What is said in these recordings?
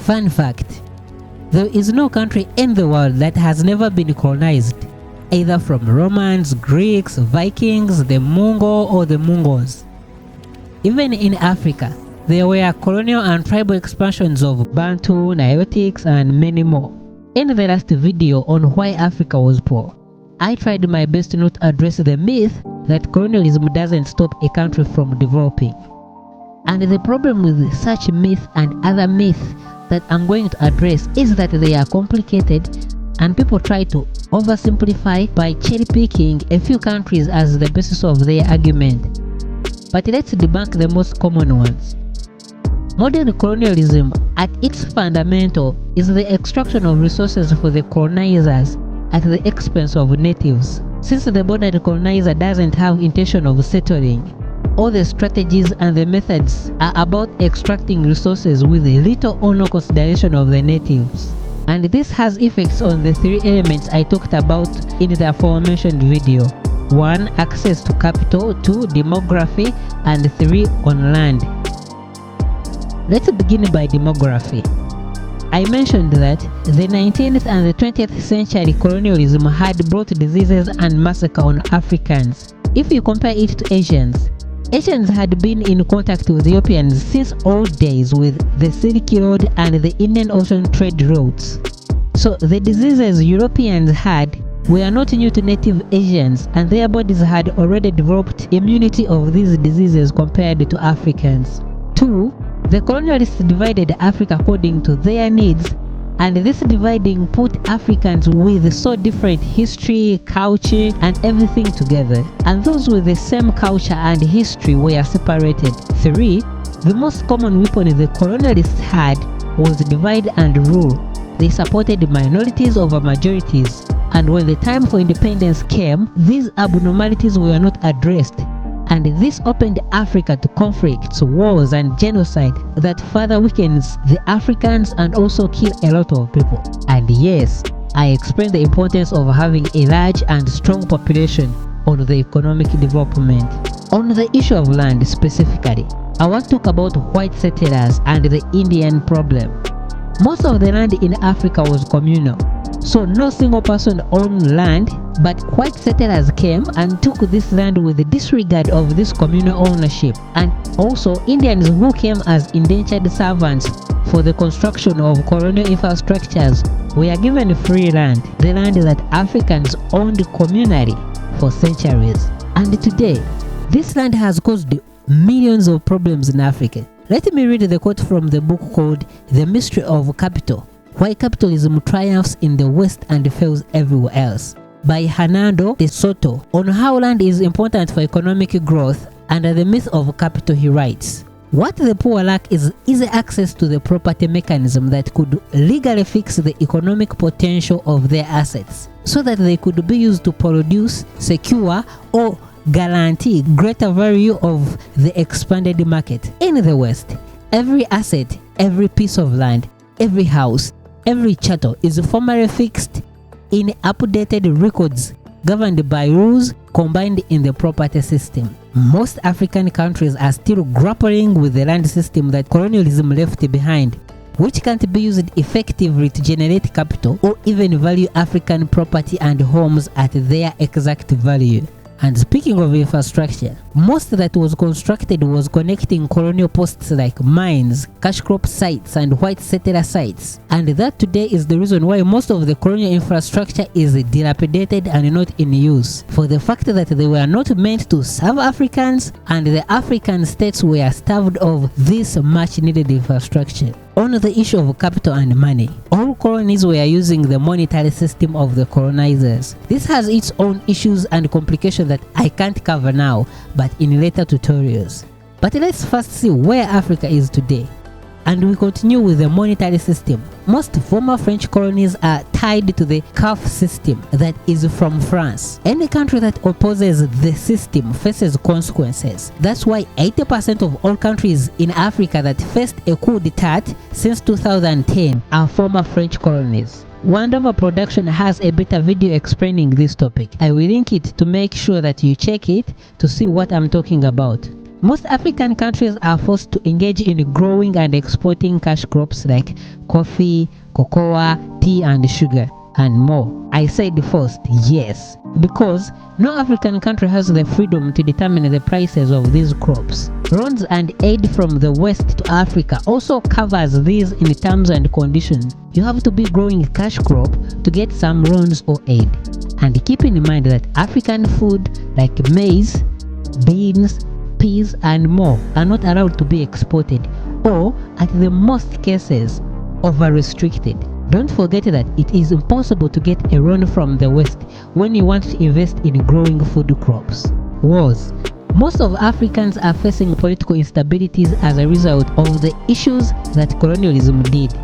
Fun fact: there is no country in the world that has never been colonized, either from Romans, Greeks, Vikings, the Mongol or the Mongols. Even in Africa, there were colonial and tribal expansions of Bantu, Nilotics and many more. In the last video on why Africa was poor, I tried my best not to address the myth that colonialism doesn't stop a country from developing. And the problem with such myths and other myths that I'm going to address is that they are complicated and people try to oversimplify by cherry-picking a few countries as the basis of their argument. But let's debunk the most common ones. Modern colonialism at its fundamental is the extraction of resources for the colonizers at the expense of natives. Since the modern colonizer doesn't have intention of settling, all the strategies and the methods are about extracting resources with little or no consideration of the natives. And this has effects on the three elements I talked about in the aforementioned video. 1. Access to capital, 2. Demography, and 3. On land. Let's begin by demography. I mentioned that the 19th and the 20th century colonialism had brought diseases and massacre on Africans. If you compare it to Asians had been in contact with Europeans since old days with the Silk Road and the Indian Ocean trade routes. So the diseases Europeans had were not new to native Asians, and their bodies had already developed immunity of these diseases compared to Africans. 2. The colonialists divided Africa according to their needs, and this dividing put Africans with so different history, culture and everything together, and those with the same culture and history were separated. 3. The most common weapon the colonialists had was divide and rule. They supported minorities over majorities, and when the time for independence came, these abnormalities were not addressed, and this opened Africa to conflicts, wars and genocide that further weakens the Africans and also kill a lot of people. And yes, I explained the importance of having a large and strong population on the economic development. On the issue of land specifically, I want to talk about white settlers and the Indian problem. Most of the land in Africa was communal, so no single person owned land, but white settlers came and took this land with the disregard of this communal ownership. And also Indians who came as indentured servants for the construction of colonial infrastructures were given free land, the land that Africans owned communally for centuries. And today, this land has caused millions of problems in Africa. Let me read the quote from the book called The Mystery of Capital: Why Capitalism Triumphs in the West and Fails Everywhere Else, by Hernando de Soto. On how land is important for economic growth and the myth of capital, he writes, "What the poor lack is easy access to the property mechanism that could legally fix the economic potential of their assets, so that they could be used to produce, secure, or guarantee greater value of the expanded market. In the West, every asset, every piece of land, every house, every chattel is formally fixed in updated records governed by rules combined in the property system. Most African countries are still grappling with the land system that colonialism left behind, which can't be used effectively to generate capital or even value African property and homes at their exact value." And speaking of infrastructure, most that was constructed was connecting colonial posts like mines, cash crop sites and white settler sites. And that today is the reason why most of the colonial infrastructure is dilapidated and not in use, for the fact that they were not meant to serve Africans, and the African states were starved of this much needed infrastructure. On the issue of capital and money, all colonies were using the monetary system of the colonizers. This has its own issues and complications that I can't cover now, but in later tutorials. But let's first see where Africa is today. And we continue with the monetary system. Most former French colonies are tied to the CAF system that is from France. Any country that opposes the system faces consequences. That's why 80% of all countries in Africa that faced a coup d'etat since 2010 are former French colonies. Wonderful Production has a better video explaining this topic. I will link it to make sure that you check it to see what I'm talking about. Most African countries are forced to engage in growing and exporting cash crops like coffee, cocoa, tea and sugar, and more. I said forced, yes, because no African country has the freedom to determine the prices of these crops. Loans and aid from the West to Africa also covers these in terms and conditions. You have to be growing a cash crop to get some loans or aid. And keep in mind that African food like maize, beans, peas and more are not allowed to be exported, or at the most cases over-restricted. Don't forget that it is impossible to get a loan from the West when you want to invest in growing food crops. Wars. Most of Africans are facing political instabilities as a result of the issues that colonialism did.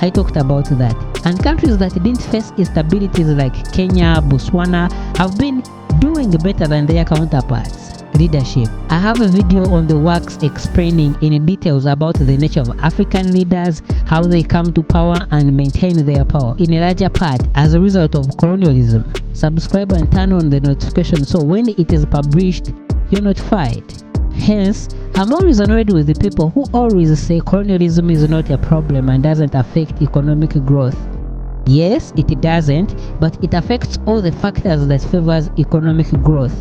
I talked about that. And countries that didn't face instabilities like Kenya, Botswana have been doing better than their counterparts. Leadership. I have a video on the works explaining in details about the nature of African leaders, how they come to power and maintain their power in a larger part as a result of colonialism. Subscribe and turn on the notification so when it is published, you're notified. Hence, I'm always annoyed with the people who always say colonialism is not a problem and doesn't affect economic growth. Yes, it doesn't, but it affects all the factors that favors economic growth.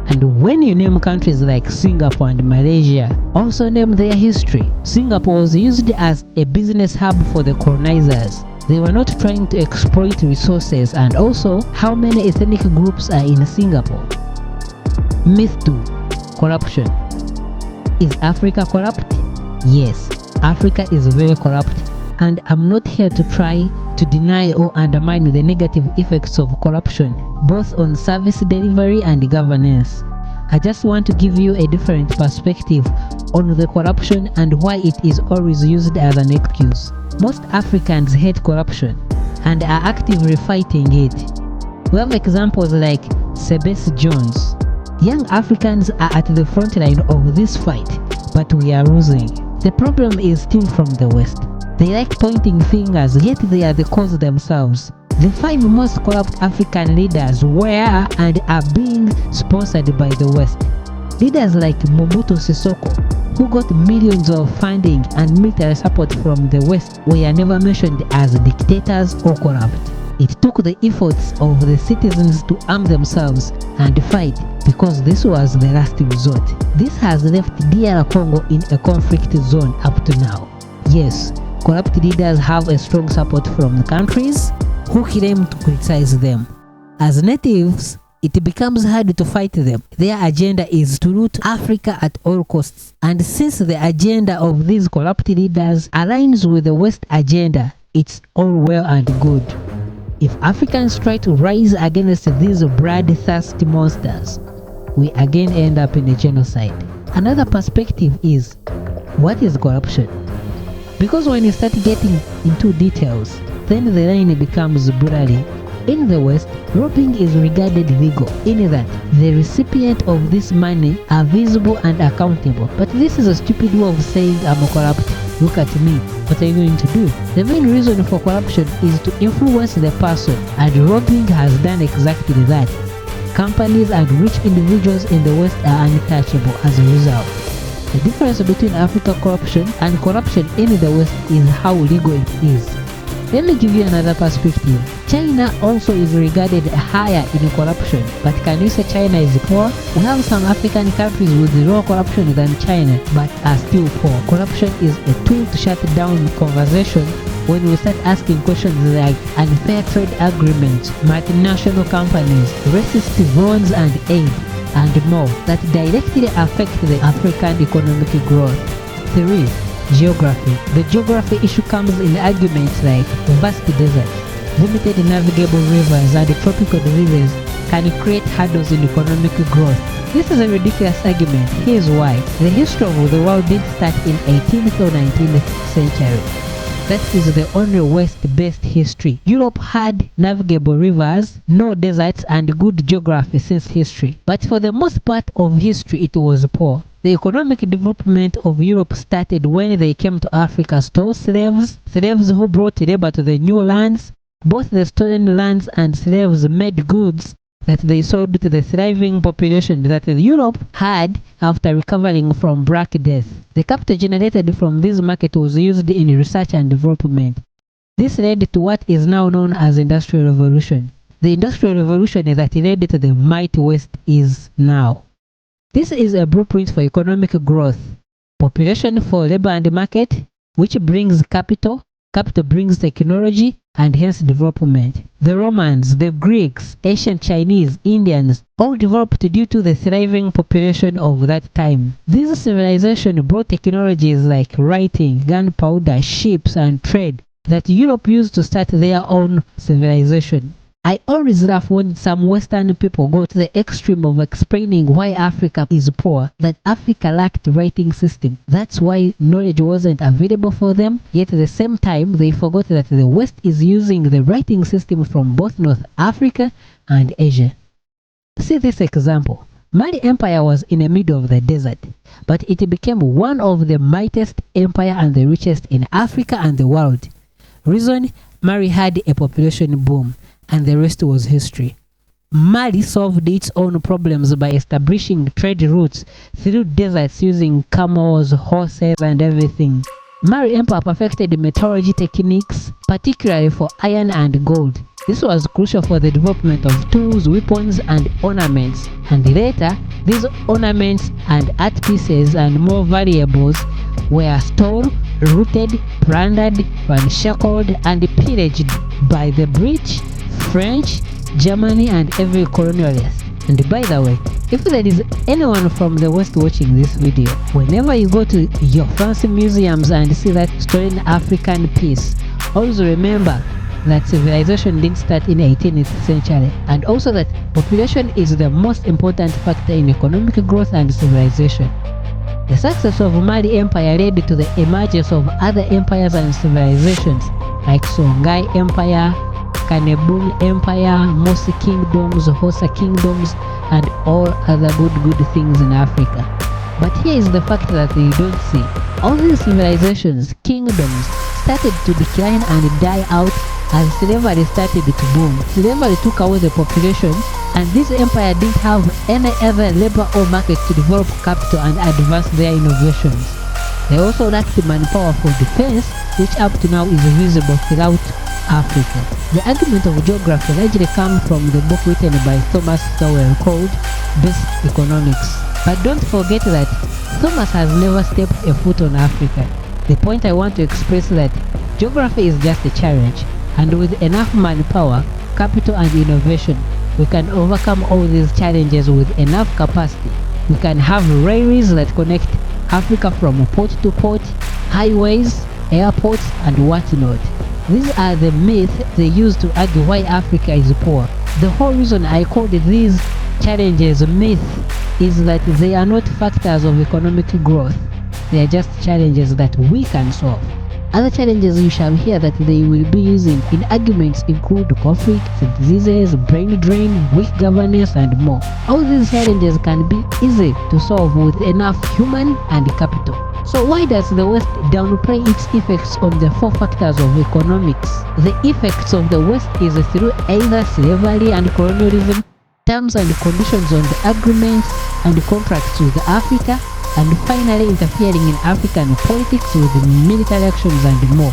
And when you name countries like Singapore and Malaysia, also name their history. Singapore was used as a business hub for the colonizers. They were not trying to exploit resources, and also how many ethnic groups are in Singapore. Myth 2. Corruption. Is Africa corrupt? Yes, Africa is very corrupt, and I'm not here to try to deny or undermine the negative effects of corruption, both on service delivery and governance. I just want to give you a different perspective on the corruption and why it is always used as an excuse. Most Africans hate corruption and are actively fighting it. We have examples like Sebes Jones. Young Africans are at the front line of this fight, but we are losing. The problem is still from the West. They like pointing fingers, yet they are the cause themselves. The 5 most corrupt African leaders were and are being sponsored by the West. Leaders like Mobutu Sisoko, who got millions of funding and military support from the West, were never mentioned as dictators or corrupt. It took the efforts of the citizens to arm themselves and fight because this was the last resort. This has left DR Congo in a conflict zone up to now. Yes, corrupt leaders have a strong support from the countries who claim to criticize them. As natives, it becomes hard to fight them. Their agenda is to root Africa at all costs. And since the agenda of these corrupt leaders aligns with the West agenda, it's all well and good. If Africans try to rise against these bloodthirsty monsters, we again end up in a genocide. Another perspective is, what is corruption? Because when you start getting into details, then the line becomes blurry. In the West, robbing is regarded legal, in that the recipient of this money are visible and accountable. But this is a stupid way of saying I'm corrupt. Look at me, what are you going to do? The main reason for corruption is to influence the person, and robbing has done exactly that. Companies and rich individuals in the West are untouchable as a result. The difference between African corruption and corruption in the West is how legal it is. Let me give you another perspective. China also is regarded higher in corruption, but can you say China is poor? We have some African countries with lower corruption than China, but are still poor. Corruption is a tool to shut down conversation when we start asking questions like unfair trade agreements, multinational companies, racist loans and aid, and more that directly affect the African economic growth. 3. Geography. The geography issue comes in arguments like vast deserts, limited navigable rivers, and tropical diseases can create hurdles in economic growth. This is a ridiculous argument. Here's why. The history of the world did start in 18th or 19th century. That is the only West-based history. Europe had navigable rivers, no deserts, and good geography since history. But for the most part of history, it was poor. The economic development of Europe started when they came to Africa, stole slaves who brought labor to the new lands. Both the stolen lands and slaves made goods that they sold to the thriving population that Europe had after recovering from Black Death. The capital generated from this market was used in research and development. This led to what is now known as Industrial Revolution. The Industrial Revolution that led to the mighty West is now. This is a blueprint for economic growth. Population for labor and market, which brings capital. Capital brings technology and hence development. The Romans, the Greeks, ancient Chinese, Indians all developed due to the thriving population of that time. This civilization brought technologies like writing, gunpowder, ships, and trade that Europe used to start their own civilization. I always laugh when some Western people go to the extreme of explaining why Africa is poor, that Africa lacked writing system. That's why knowledge wasn't available for them, yet at the same time they forgot that the West is using the writing system from both North Africa and Asia. See this example. Mali Empire was in the middle of the desert, but it became one of the mightiest empire and the richest in Africa and the world. Reason, Mali had a population boom, and the rest was history. Mali solved its own problems by establishing trade routes through deserts using camels, horses, and everything. Mali Empire perfected metallurgy techniques, particularly for iron and gold. This was crucial for the development of tools, weapons, and ornaments. And later, these ornaments and art pieces and more valuables were stolen, looted, plundered, shackled, and pillaged by the British, French, Germany, and every colonialist. And by the way, if there is anyone from the West watching this video, whenever you go to your fancy museums and see that stolen African piece, always remember that civilization didn't start in the 18th century, and also that population is the most important factor in economic growth and civilization. The success of Mali Empire led to the emergence of other empires and civilizations like Songhai Empire, Canebun Empire, Mosi Kingdoms, Hosa Kingdoms, and all other good things in Africa. But here is the fact that you don't see. All these civilizations, kingdoms, started to decline and die out as slavery started to boom. Slavery took away the population, and this empire didn't have any other labor or market to develop capital and advance their innovations. They also lacked manpower for defense, which up to now is visible throughout Africa. The argument of geography largely comes from the book written by Thomas Sowell called Basic Economics. But don't forget that Thomas has never stepped a foot on Africa. The point I want to express is that geography is just a challenge, and with enough manpower, capital, and innovation, we can overcome all these challenges with enough capacity. We can have railways that connect Africa from port to port, highways, airports, and whatnot. These are the myths they use to argue why Africa is poor. The whole reason I called these challenges myths is that they are not factors of economic growth. They are just challenges that we can solve. Other challenges you shall hear that they will be using in arguments include conflicts, diseases, brain drain, weak governance, and more. All these challenges can be easy to solve with enough human and capital. So why does the West downplay its effects on the four factors of economics? The effects of the West is through either slavery and colonialism, terms and conditions on the agreements and contracts with Africa, and finally interfering in African politics with military actions and more.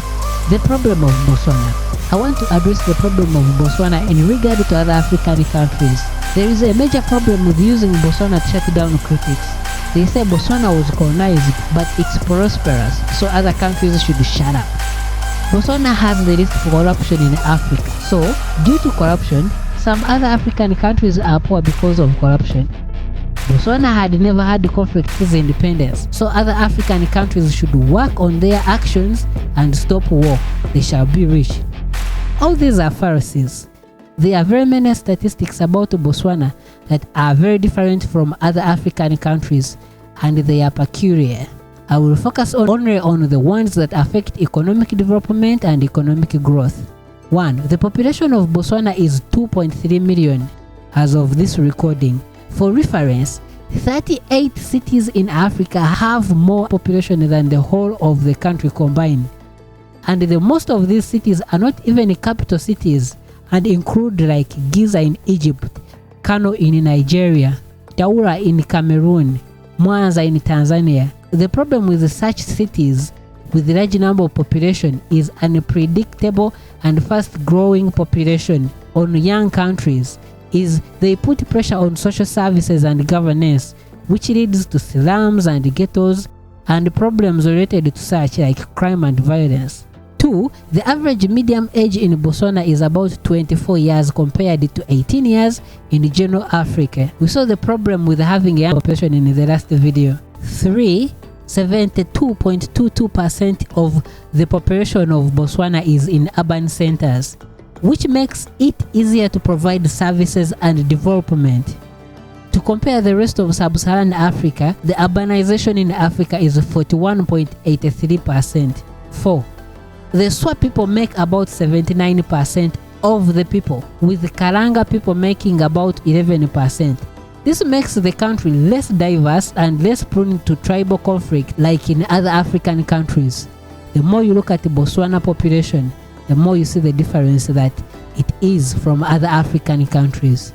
The problem of Botswana. I want to address the problem of Botswana in regard to other African countries. There is a major problem with using Botswana to shut down critics. They say Botswana was colonized, but it's prosperous, so other countries should shut up. Botswana has the least corruption in Africa, so due to corruption, some other African countries are poor because of corruption. Botswana had never had conflict since independence, so other African countries should work on their actions and stop war. They shall be rich. All these are fallacies. There are very many statistics about Botswana that are very different from other African countries, and they are peculiar. I will focus only on the ones that affect economic development and economic growth. 1. The population of Botswana is 2.3 million as of this recording. For reference, 38 cities in Africa have more population than the whole of the country combined. And the most of these cities are not even capital cities and include like Giza in Egypt, Kano in Nigeria, Daura in Cameroon, Mwanza in Tanzania. The problem with such cities with a large number of population is unpredictable and fast-growing population on young countries is they put pressure on social services and governance, which leads to slums and ghettos and problems related to such like crime and violence. 2. The average medium age in Botswana is about 24 years compared to 18 years in general Africa. We saw the problem with having a young population in the last video. 3. 72.22% of the population of Botswana is in urban centers, which makes it easier to provide services and development. To compare the rest of sub-Saharan Africa, the urbanization in Africa is 41.83%. 4. The Swa people make about 79% of the people, with the Karanga people making about 11%. This makes the country less diverse and less prone to tribal conflict like in other African countries. The more you look at the Botswana population, the more you see the difference that it is from other African countries.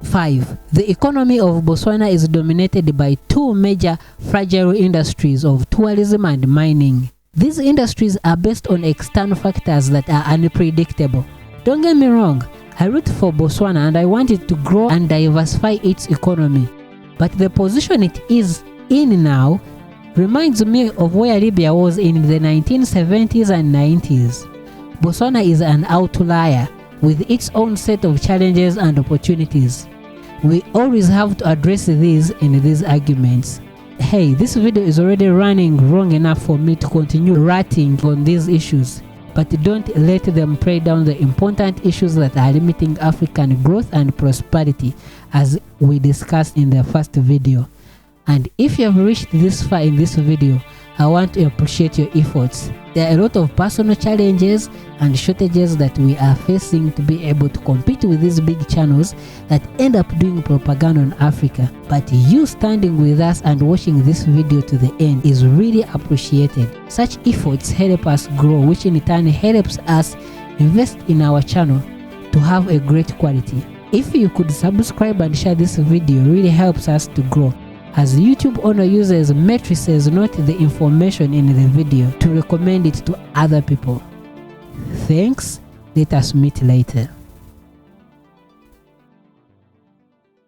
5. The economy of Botswana is dominated by two major fragile industries of tourism and mining. These industries are based on external factors that are unpredictable. Don't get me wrong, I root for Botswana and I want it to grow and diversify its economy. But the position it is in now reminds me of where Libya was in the 1970s and 90s. Botswana is an outlier with its own set of challenges and opportunities. We always have to address these in these arguments. Hey, this video is already running long enough for me to continue ranting on these issues. But don't let them play down the important issues that are limiting African growth and prosperity, as we discussed in the first video. And if you have reached this far in this video, I want to appreciate your efforts. There are a lot of personal challenges and shortages that we are facing to be able to compete with these big channels that end up doing propaganda on Africa. But you standing with us and watching this video to the end is really appreciated. Such efforts help us grow, which in turn helps us invest in our channel to have a great quality. If you could subscribe and share this video, really helps us to grow, as YouTube only uses matrices, not the information in the video, to recommend it to other people. Thanks. Let us meet later.